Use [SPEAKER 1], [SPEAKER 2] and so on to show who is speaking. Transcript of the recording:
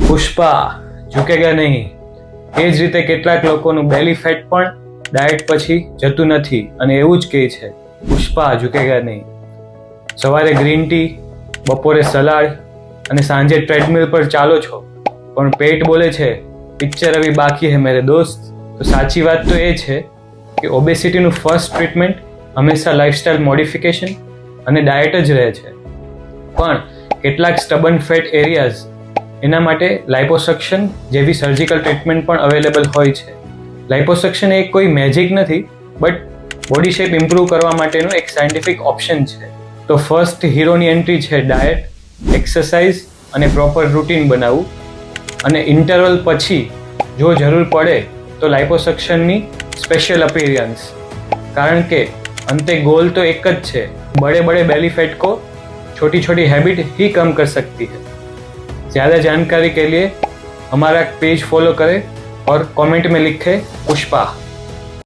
[SPEAKER 1] પુષ્પા ઝુકેગા નહીં. એ જ રીતે કેટલાક લોકોનું બેલી ફેટ પણ ડાયટ પછી જતું નથી અને એવું જ કહે છે પુષ્પા ઝુકેગા નહીં. સવારે ગ્રીન ટી, બપોરે સલાડ અને સાંજે ટ્રેડમિલ પર ચાલો છો પણ પેટ બોલે છે પિક્ચર અભી બાકી હે મેરે દોસ્ત. તો સાચી વાત તો એ છે કે ઓબેસિટીનું ફર્સ્ટ ટ્રીટમેન્ટ હંમેશા લાઇફસ્ટાઇલ મોડિફિકેશન અને ડાયટ જ રહે છે. પણ કેટલાક સ્ટબન ફેટ એરિયાઝ એના માટે લાઇપોસક્શન જેવી સર્જિકલ ટ્રીટમેન્ટ પણ અવેલેબલ હોય છે. લાઇપોસક્શન એ કોઈ મેજિક નથી, બટ બોડી શેપ ઇમ્પ્રૂવ કરવા માટેનું એક સાયન્ટિફિક ઓપ્શન છે. તો ફર્સ્ટ હીરોની એન્ટ્રી છે ડાયટ, એક્સરસાઇઝ અને પ્રોપર રૂટીન બનાવવું, અને ઇન્ટરવલ પછી જો જરૂર પડે તો લાઇપોસક્શનની સ્પેશિયલ અપિયરન્સ. કારણ કે અંતે ગોલ તો એક જ છે, बड़े बड़े बेली फैट को छोटी छोटी हैबिट ही कम कर सकती है. ज़्यादा जानकारी के लिए हमारा पेज फॉलो करें और कमेंट में लिखें पुष्पा.